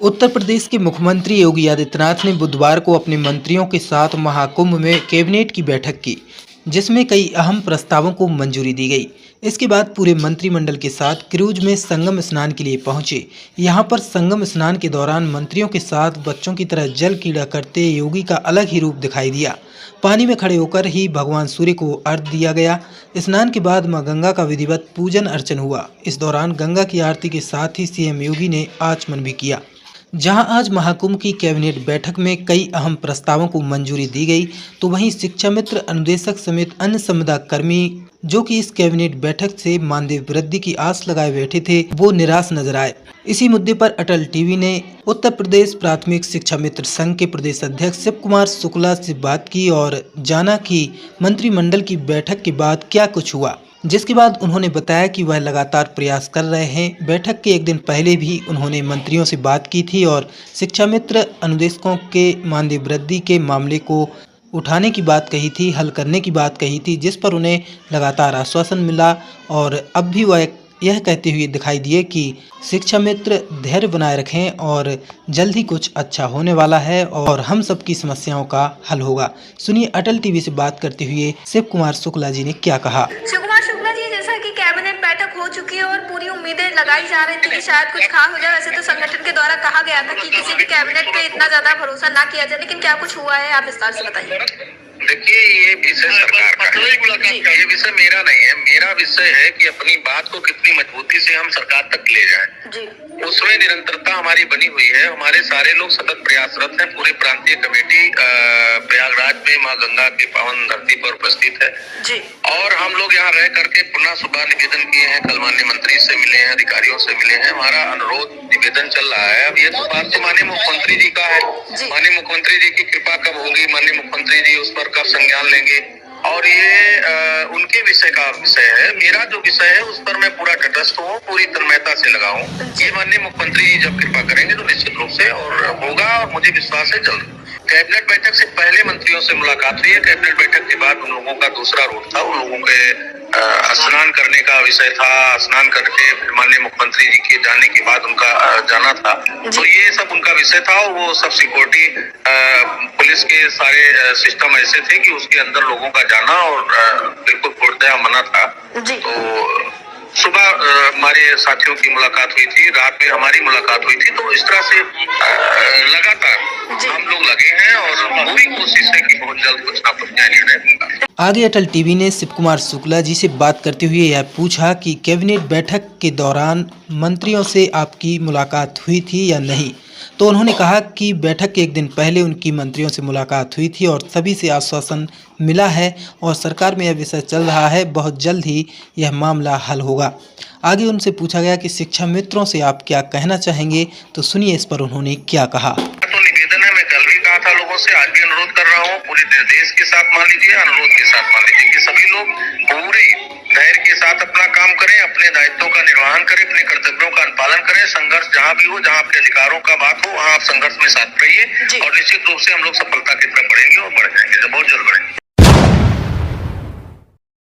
उत्तर प्रदेश के मुख्यमंत्री योगी आदित्यनाथ ने बुधवार को अपने मंत्रियों के साथ महाकुंभ में कैबिनेट की बैठक की, जिसमें कई अहम प्रस्तावों को मंजूरी दी गई। इसके बाद पूरे मंत्रिमंडल के साथ क्रूज में संगम स्नान के लिए पहुंचे। यहां पर संगम स्नान के दौरान मंत्रियों के साथ बच्चों की तरह जल क्रीड़ा करते योगी का अलग ही रूप दिखाई दिया। पानी में खड़े होकर ही भगवान सूर्य को अर्घ्य दिया गया। स्नान के बाद मां गंगा का विधिवत पूजन अर्चन हुआ। इस दौरान गंगा की आरती के साथ ही सीएम योगी ने आचमन भी किया। जहां आज महाकुंभ की कैबिनेट बैठक में कई अहम प्रस्तावों को मंजूरी दी गई, तो वहीं शिक्षा मित्र अनुदेशक समेत अन्य संविदा कर्मी जो कि इस कैबिनेट बैठक से मानदेय वृद्धि की आस लगाए बैठे थे, वो निराश नजर आए। इसी मुद्दे पर अटल टीवी ने उत्तर प्रदेश प्राथमिक शिक्षा मित्र संघ के प्रदेश अध्यक्ष शिव कुमार शुक्ला से बात की और जाना कि मंत्रिमंडल की बैठक के बाद क्या कुछ हुआ, जिसके बाद उन्होंने बताया कि वह लगातार प्रयास कर रहे हैं। बैठक के एक दिन पहले भी उन्होंने मंत्रियों से बात की थी और शिक्षा मित्र अनुदेशकों के मानदेय वृद्धि के मामले को उठाने की बात कही थी, हल करने की बात कही थी, जिस पर उन्हें लगातार आश्वासन मिला और अब भी वह यह कहते हुए दिखाई दिए कि शिक्षा मित्र धैर्य बनाए रखें और जल्द ही कुछ अच्छा होने वाला है और हम सबकी समस्याओं का हल होगा। सुनिए अटल टीवी से बात करते हुए शिव कुमार शुक्ला जी ने क्या कहा। शिव कुमार शुक्ला जी, जैसा कि कैबिनेट बैठक हो चुकी है और पूरी उम्मीदें लगाई जा रही थी कि शायद कुछ खास हो जाए। वैसे तो संगठन के द्वारा कहा गया था कि किसी भी कैबिनेट पे इतना ज्यादा भरोसा ना किया जाए, लेकिन क्या कुछ हुआ है, आप विस्तार से बताइए। देखिए, ये विषय सरकार का है, ये विषय मेरा नहीं है। मेरा विषय है कि अपनी बात को कितनी मजबूती से हम सरकार तक ले जाएं। उसमें निरंतरता हमारी बनी हुई है। हमारे सारे लोग सतत प्रयासरत हैं। पूरी प्रांतीय कमेटी प्रयागराज में मां गंगा की पावन धरती पर उपस्थित है और हम लोग यहाँ रह करके पुनः सुबह निवेदन किए हैं। कल माननीय मंत्री से मिले हैं, अधिकारियों से मिले हैं। हमारा अनुरोध निवेदन चल रहा है। अब ये तो बात तो माननीय मुख्यमंत्री जी का है। माननीय मुख्यमंत्री जी की कृपा कब होगी, माननीय मुख्यमंत्री जी उस पर कब संज्ञान लेंगे, और ये उनके विषय का विषय है। मेरा जो विषय है उस पर मैं पूरा तटस्थ हूँ, पूरी तन्मयता से लगा हूँ। ये माननीय मुख्यमंत्री जी जब कृपा करेंगे तो निश्चित रूप से और होगा, और मुझे विश्वास है जल्द। कैबिनेट बैठक से पहले मंत्रियों से मुलाकात हुई है। कैबिनेट बैठक के बाद उन लोगों का दूसरा रूट था। उन लोगों के स्नान करने का विषय था। स्नान करके माननीय मुख्यमंत्री जी के जाने के बाद उनका जाना था, तो ये सब उनका विषय था। वो सब सिक्योरिटी पुलिस के सारे सिस्टम ऐसे थे कि उसके अंदर लोगों का जाना और बिल्कुल पूर्णतः मना था। तो सुबह हमारे साथियों की मुलाकात हुई थी, रात में हमारी मुलाकात हुई थी। तो इस तरह से लगातार हम लोग लगे हैं और पूरी कोशिश है कि बहुत जल्द कुछ ना कुछ न्याय निर्णय होगा। आगे अटल टीवी ने शिव कुमार शुक्ला जी से बात करते हुए यह पूछा कि कैबिनेट बैठक के दौरान मंत्रियों से आपकी मुलाकात हुई थी या नहीं, तो उन्होंने कहा कि बैठक के एक दिन पहले उनकी मंत्रियों से मुलाकात हुई थी और सभी से आश्वासन मिला है और सरकार में यह विषय चल रहा है, बहुत जल्द ही यह मामला हल होगा। आगे उनसे पूछा गया कि शिक्षा मित्रों से आप क्या कहना चाहेंगे, तो सुनिए इस पर उन्होंने क्या कहा। तो निवेदन है, मैं कल भी कहा था लोगों से, आज भी अनुरोध कर रहा हूँ, पूरे निर्देश के साथ मान लीजिए, अनुरोध के साथ मान लीजिए कि सभी लोग पूरे धैर्य के साथ अपना काम करें, अपने दायित्वों का निर्वहन करें, अपने कर्तव्यों का अनुपालन करें। संघर्ष जहाँ भी हो, जहाँ आपके अधिकारों का बात हो, वहाँ आप संघर्ष में साथ रहिए और निश्चित रूप से हम लोग सफलता की तरफ बढ़ेंगे और बढ़ जाएंगे, बहुत जल्द बढ़ेंगे।